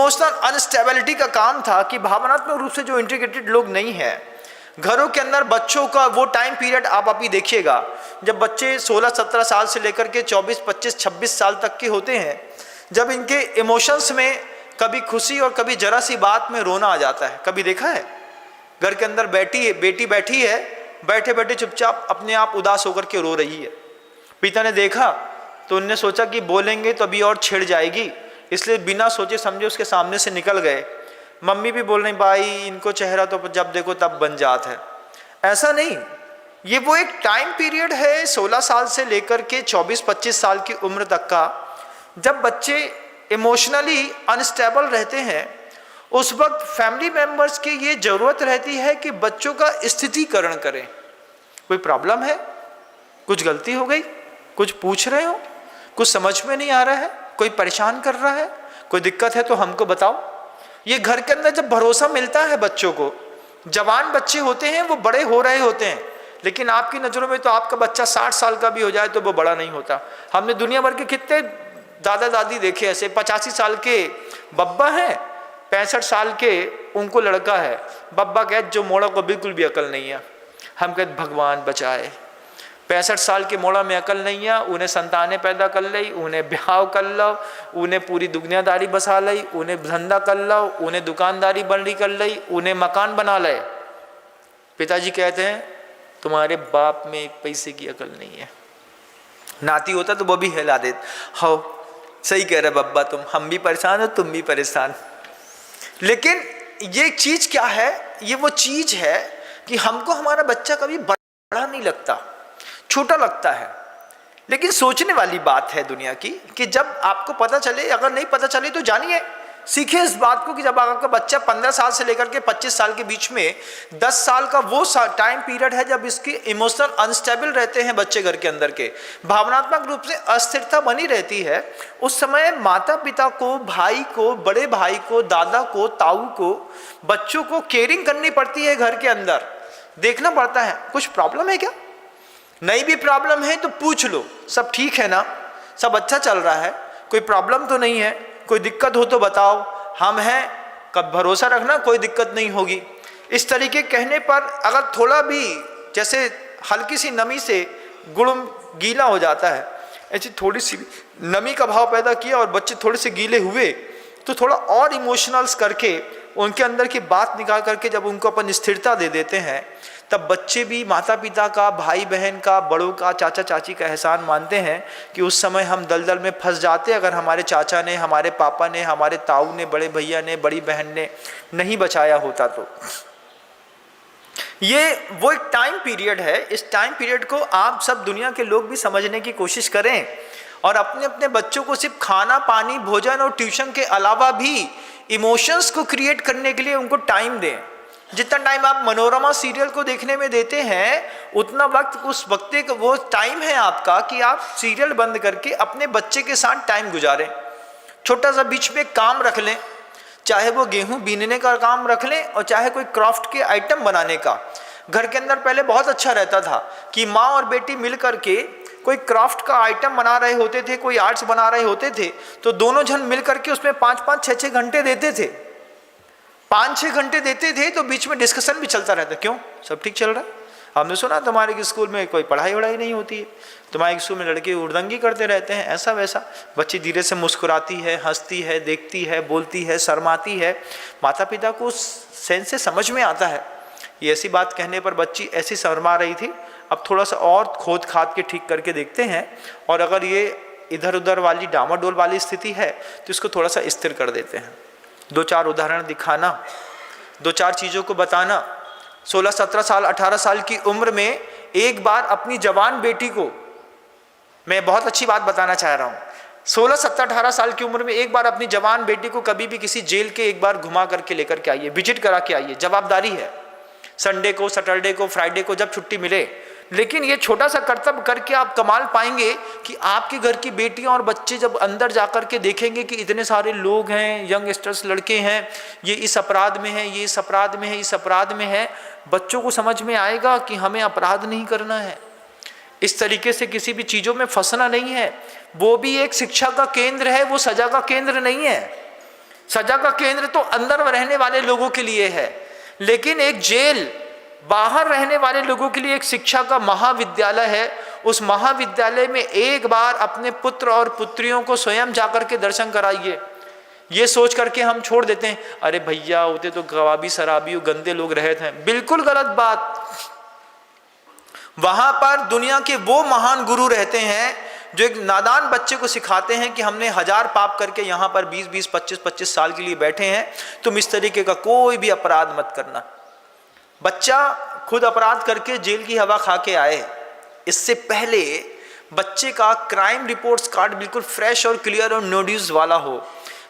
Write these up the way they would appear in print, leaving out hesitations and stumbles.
Emotional instability का काम था कि भावनात्मक रूप से जो इंटीग्रेटेड लोग नहीं है, घरों के अंदर बच्चों का वो टाइम पीरियड आप अभी देखिएगा, जब बच्चे 16-17 साल से लेकर के 24-25-26 साल तक के होते हैं, जब इनके इमोशंस में कभी खुशी और कभी जरा सी बात में रोना आ जाता है। कभी देखा है घर के अंदर बेटी बैठी है, बैठे बैठे चुपचाप अपने आप उदास होकर के रो रही है। पिता ने देखा तो उनने सोचा कि बोलेंगे तो अभी और छिड़ जाएगी, इसलिए बिना सोचे समझे उसके सामने से निकल गए। मम्मी भी बोल रही, भाई इनको चेहरा तो जब देखो तब बन जात है। ऐसा नहीं, ये वो एक टाइम पीरियड है 16 साल से लेकर के 24-25 साल की उम्र तक का, जब बच्चे इमोशनली अनस्टेबल रहते हैं। उस वक्त फैमिली मेंबर्स की ये जरूरत रहती है कि बच्चों का स्थितिकरण करें। कोई प्रॉब्लम है, कुछ गलती हो गई, कुछ पूछ रहे हो, कुछ समझ में नहीं आ रहा है, कोई परेशान कर रहा है, कोई दिक्कत है तो हमको बताओ। ये घर के अंदर जब भरोसा मिलता है बच्चों को, जवान बच्चे होते हैं वो बड़े हो रहे होते हैं, लेकिन आपकी नज़रों में तो आपका बच्चा 60 साल का भी हो जाए तो वो बड़ा नहीं होता। हमने दुनिया भर के कितने दादा दादी देखे ऐसे, 85 साल के बब्बा हैं, 65 साल के उनको लड़का है। बब्बा कहते जो मोड़ा को बिल्कुल भी अकल नहीं है, हम कहते भगवान बचाए। 65 साल के मोड़ा में अकल नहीं है, उन्हें संतानें पैदा कर ली, उन्हें ब्याह कर लो, उन्हें पूरी दुनियादारी बसा ली, उन्हें धंधा कर लो, उन्हें दुकानदारी बंदी कर ली, उन्हें मकान बना ले। पिताजी कहते हैं तुम्हारे बाप में एक पैसे की अकल नहीं है। नाती होता तो वो भी हिला देते, हो सही कह रहे बब्बा तुम, हम भी परेशान हो तुम भी परेशान। लेकिन ये चीज क्या है, ये वो चीज है कि हमको हमारा बच्चा कभी बड़ा नहीं लगता, छोटा लगता है। लेकिन सोचने वाली बात है दुनिया की कि जब आपको पता चले, अगर नहीं पता चले तो जानिए, सीखिए इस बात को कि जब आपका बच्चा 15 साल से लेकर के 25 साल के बीच में 10 साल का वो टाइम पीरियड है जब इसकी इमोशनल अनस्टेबल रहते हैं बच्चे, घर के अंदर के भावनात्मक रूप से अस्थिरता बनी रहती है। उस समय माता पिता को, भाई को, बड़े भाई को, दादा को, ताऊ को, बच्चों को केयरिंग करनी पड़ती है। घर के अंदर देखना पड़ता है कुछ प्रॉब्लम है क्या, नहीं भी प्रॉब्लम है तो पूछ लो, सब ठीक है ना, सब अच्छा चल रहा है, कोई प्रॉब्लम तो नहीं है, कोई दिक्कत हो तो बताओ, हम हैं, कब भरोसा रखना कोई दिक्कत नहीं होगी। इस तरीके कहने पर अगर थोड़ा भी जैसे हल्की सी नमी से गुड़ गीला हो जाता है, ऐसी थोड़ी सी नमी का भाव पैदा किया और बच्चे थोड़े से गीले हुए तो थोड़ा और इमोशनल्स करके उनके अंदर की बात निकाल करके जब उनको अपन स्थिरता दे देते हैं, तब बच्चे भी माता पिता का, भाई बहन का, बड़ों का, चाचा चाची का एहसान मानते हैं कि उस समय हम दलदल में फंस जाते अगर हमारे चाचा ने, हमारे पापा ने, हमारे ताऊ ने, बड़े भैया ने, बड़ी बहन ने नहीं बचाया होता तो। ये वो एक टाइम पीरियड है, इस टाइम पीरियड को आप सब दुनिया के लोग भी समझने की कोशिश करें और अपने अपने बच्चों को सिर्फ खाना, पानी, भोजन और ट्यूशन के अलावा भी इमोशंस को क्रिएट करने के लिए उनको टाइम दें। जितना टाइम आप मनोरमा सीरियल को देखने में देते हैं, उतना वक्त उस वक्त का वो टाइम है आपका कि आप सीरियल बंद करके अपने बच्चे के साथ टाइम गुजारें। छोटा सा बीच में काम रख लें, चाहे वो गेहूं बीनने का काम रख लें और चाहे कोई क्राफ्ट के आइटम बनाने का। घर के अंदर पहले बहुत अच्छा रहता था कि माँ और बेटी मिल करके कोई क्राफ्ट का आइटम बना रहे होते थे, कोई आर्ट्स बना रहे होते थे, तो दोनों जन मिल करके उसमें 5-5, 6-6 घंटे देते थे। 5-6 घंटे देते थे तो बीच में डिस्कशन भी चलता रहता, क्यों सब ठीक चल रहा है, हमने सुना तुम्हारे स्कूल में कोई पढ़ाई वढ़ाई नहीं होती है, तुम्हारे स्कूल में लड़के उड़दंगी करते रहते हैं, ऐसा वैसा। बच्ची धीरे से मुस्कुराती है, हंसती है, देखती है, बोलती है, शर्माती है। माता पिता को उस सेंस से समझ में आता है। ये ऐसी बात कहने पर बच्ची ऐसी शर्मा रही थी, अब थोड़ा सा और खोद खाद के ठीक करके देखते हैं, और अगर ये इधर उधर वाली डामाडोल वाली स्थिति है तो इसको थोड़ा सा स्थिर कर देते हैं। 2-4 उदाहरण दिखाना, 2-4 चीज़ों को बताना। 16-17 साल, 18 साल की उम्र में एक बार अपनी जवान बेटी को, मैं बहुत अच्छी बात बताना चाह रहा हूँ, 16-17-18 साल की उम्र में एक बार अपनी जवान बेटी को कभी भी किसी जेल के एक बार घुमा करके लेकर के आइए, विजिट करा के आइए। जवाबदारी है, संडे को, सैटरडे को, फ्राइडे को जब छुट्टी मिले। लेकिन ये छोटा सा कर्तव्य करके आप कमाल पाएंगे कि आपके घर की बेटियां और बच्चे जब अंदर जाकर के देखेंगे कि इतने सारे लोग हैं, यंगस्टर्स लड़के हैं, ये इस अपराध में है, ये इस अपराध में है, इस अपराध में है, बच्चों को समझ में आएगा कि हमें अपराध नहीं करना है, इस तरीके से किसी भी चीज़ों में फंसना नहीं है। वो भी एक शिक्षा का केंद्र है, वो सजा का केंद्र नहीं है। सजा का केंद्र तो अंदर रहने वाले लोगों के लिए है, लेकिन एक जेल बाहर रहने वाले लोगों के लिए एक शिक्षा का महाविद्यालय है। उस महाविद्यालय में एक बार अपने पुत्र और पुत्रियों को स्वयं जाकर के दर्शन कराइए। ये सोच करके हम छोड़ देते हैं, अरे भैया होते तो कबाबी शराबी गंदे लोग रहे थे। बिल्कुल गलत बात। वहां पर दुनिया के वो महान गुरु रहते हैं जो एक नादान बच्चे को सिखाते हैं कि हमने 1000 पाप करके यहाँ पर 20-20, 25-25 साल के लिए बैठे हैं, तुम इस तरीके का कोई भी अपराध मत करना। बच्चा खुद अपराध करके जेल की हवा खा के आए, इससे पहले बच्चे का क्राइम रिपोर्ट्स कार्ड बिल्कुल फ्रेश और क्लियर और नो ड्यूज वाला हो।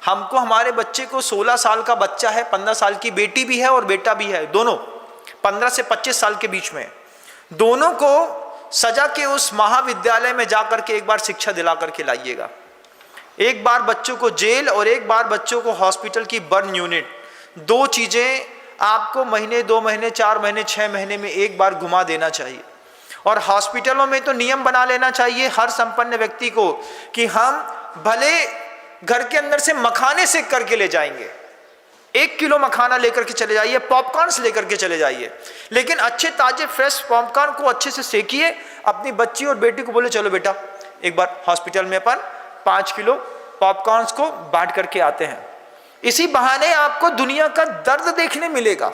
हमको हमारे बच्चे को 16 साल का बच्चा है, 15 साल की बेटी भी है और बेटा भी है, दोनों 15 से 25 साल के बीच में, दोनों को सजा के उस महाविद्यालय में जाकर के एक बार शिक्षा दिला करके लाइएगा। एक बार बच्चों को जेल और एक बार बच्चों को हॉस्पिटल की बर्न यूनिट, दो चीजें आपको महीने, 2 महीने, 4 महीने, 6 महीने में एक बार घुमा देना चाहिए। और हॉस्पिटलों में तो नियम बना लेना चाहिए हर संपन्न व्यक्ति को कि हम भले घर के अंदर से मखाने सेक करके ले जाएंगे, 1 किलो मखाना लेकर के चले जाइए, पॉपकॉर्न्स लेकर के चले जाइए, लेकिन अच्छे ताजे फ्रेश पॉपकॉर्न को अच्छे से सेकिए। अपनी बच्ची और बेटी को बोले चलो बेटा एक बार हॉस्पिटल में अपन 5 किलो पॉपकॉर्न्स को बांट करके आते हैं। इसी बहाने आपको दुनिया का दर्द देखने मिलेगा,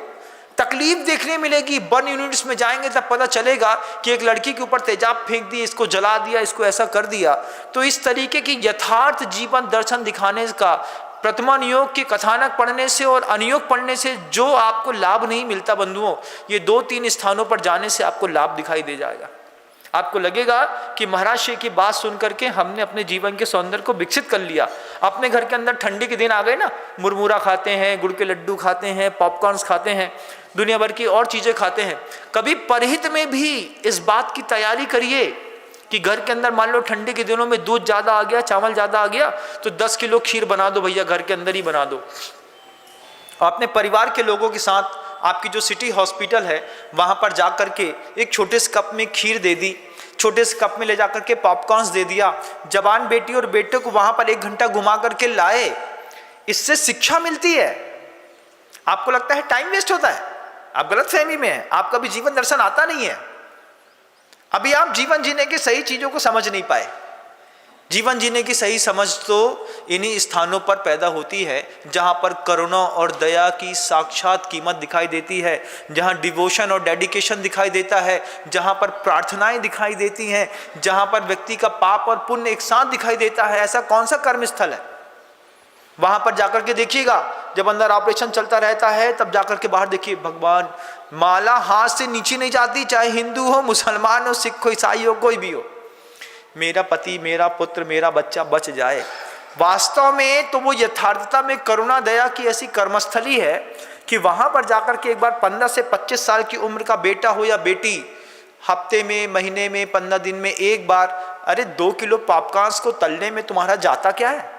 तकलीफ देखने मिलेगी। बर्न यूनिट्स में जाएंगे तब पता चलेगा कि एक लड़की के ऊपर तेजाब फेंक दिया, इसको जला दिया, इसको ऐसा कर दिया। तो इस तरीके की यथार्थ जीवन दर्शन दिखाने का, प्रथमा नियोग के कथानक पढ़ने से और अनियोग पढ़ने से जो आपको लाभ नहीं मिलता बंधुओं, ये 2-3 स्थानों पर जाने से आपको लाभ दिखाई दे जाएगा। आपको लगेगा कि महाराज श्री की बात सुन करके हमने अपने जीवन के सौंदर्य को विकसित कर लिया। अपने घर के अंदर ठंडी के दिन आ गए ना, मुरमुरा खाते हैं, गुड़ के लड्डू खाते हैं, पॉपकॉर्न्स खाते हैं, दुनिया भर की और चीजें खाते हैं। कभी परहित में भी इस बात की तैयारी करिए कि घर के अंदर मान लो ठंडी के दिनों में दूध ज्यादा आ गया, चावल ज्यादा आ गया, तो 10 किलो खीर बना दो भैया, घर के अंदर ही बना दो। अपने परिवार के लोगों के साथ आपकी जो सिटी हॉस्पिटल है वहां पर जाकर के एक छोटे से कप में खीर दे दी, छोटे से कप में ले जाकर के पॉपकॉर्न्स दे दिया। जवान बेटी और बेटे को वहां पर 1 घंटा घुमा करके लाए, इससे शिक्षा मिलती है। आपको लगता है टाइम वेस्ट होता है, आप गलत फहमी में है, आपका भी जीवन दर्शन आता नहीं है। अभी आप जीवन जीने की सही चीजों को समझ नहीं पाए। जीवन जीने की सही समझ तो इन्हीं स्थानों पर पैदा होती है जहां पर करुणा और दया की साक्षात कीमत दिखाई देती है, जहां डिवोशन और डेडिकेशन दिखाई देता है, जहां पर प्रार्थनाएं दिखाई देती हैं, जहां पर व्यक्ति का पाप और पुण्य एक साथ दिखाई देता है। ऐसा कौन सा कर्म स्थल है? वहां पर जाकर के देखिएगा, जब अंदर ऑपरेशन चलता रहता है तब जाकर के बाहर देखिए, भगवान माला हाथ से नीचे नहीं जाती, चाहे हिंदू हो, मुसलमान हो, सिख हो, ईसाई हो, कोई भी हो, मेरा पति, मेरा पुत्र, मेरा बच्चा बच जाए। वास्तव में तो वो यथार्थता में करुणा दया की ऐसी कर्मस्थली है कि वहां पर जाकर के एक बार 15 से 25 साल की उम्र का बेटा हो या बेटी हफ्ते में, महीने में, 15 दिन में एक बार, अरे 2 किलो पॉपकॉर्न्स को तलने में तुम्हारा जाता क्या है?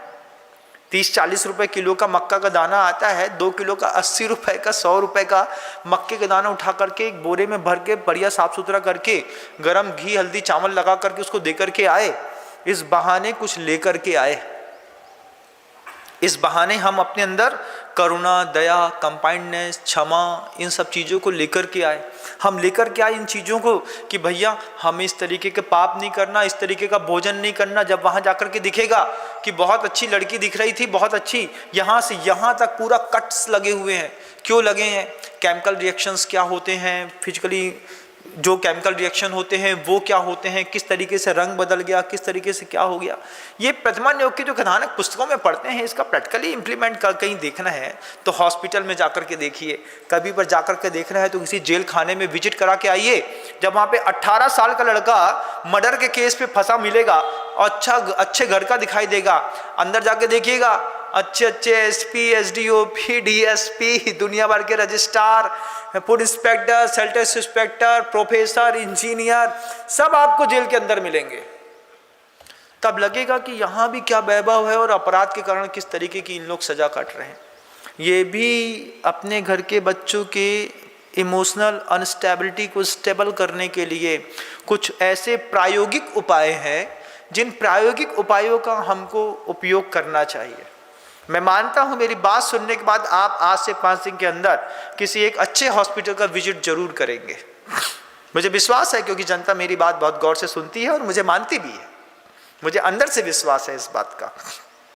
30-40 रुपए किलो का मक्का का दाना आता है, 2 किलो का 80 रुपए का, 100 रुपए का मक्के का दाना उठा करके एक बोरे में भर के बढ़िया साफ सुथरा करके गरम घी, हल्दी, चावल लगा करके उसको दे करके आए। इस बहाने कुछ लेकर के आए, इस बहाने हम अपने अंदर करुणा, दया, कंपाइंडनेस, क्षमा, इन सब चीज़ों को लेकर के आए। हम लेकर के आए इन चीज़ों को कि भैया हमें इस तरीके के पाप नहीं करना, इस तरीके का भोजन नहीं करना। जब वहाँ जाकर के दिखेगा कि बहुत अच्छी लड़की दिख रही थी, बहुत अच्छी, यहाँ से यहाँ तक पूरा कट्स लगे हुए हैं, क्यों लगे हैं? केमिकल रिएक्शंस क्या होते हैं, फिजिकली जो केमिकल रिएक्शन होते हैं वो क्या होते हैं, किस तरीके से रंग बदल गया, किस तरीके से क्या हो गया। ये प्रथमा नियोग की जो कथानक पुस्तकों में पढ़ते हैं, इसका प्रैक्टिकली इंप्लीमेंट कर कहीं देखना है तो हॉस्पिटल में जाकर के देखिए, कभी पर जाकर के देखना है तो किसी जेल खाने में विजिट करा के आइए। जब वहाँ पे 18 साल का लड़का मर्डर के केस पे फंसा मिलेगा और अच्छे घर का दिखाई देगा, अंदर जाके देखिएगा अच्छे एसपी, एसडीओ, डीएसपी, दुनिया भर के registrar, food inspector, sales tax inspector, professor, engineer, सब आपको जेल के अंदर मिलेंगे। तब लगेगा कि यहाँ भी क्या वैभव है और अपराध के कारण किस तरीके की इन लोग सजा काट रहे हैं। ये भी अपने घर के बच्चों के इमोशनल अनस्टेबिलिटी को स्टेबल करने के लिए कुछ ऐसे प्रायोगिक उपाय हैं जिन प्रायोगिक उपायों का हमको उपयोग करना चाहिए। मैं मानता हूं मेरी बात सुनने के बाद आप आज से 5 दिन के अंदर किसी एक अच्छे हॉस्पिटल का विजिट जरूर करेंगे। मुझे विश्वास है, क्योंकि जनता मेरी बात बहुत गौर से सुनती है और मुझे मानती भी है, मुझे अंदर से विश्वास है इस बात का।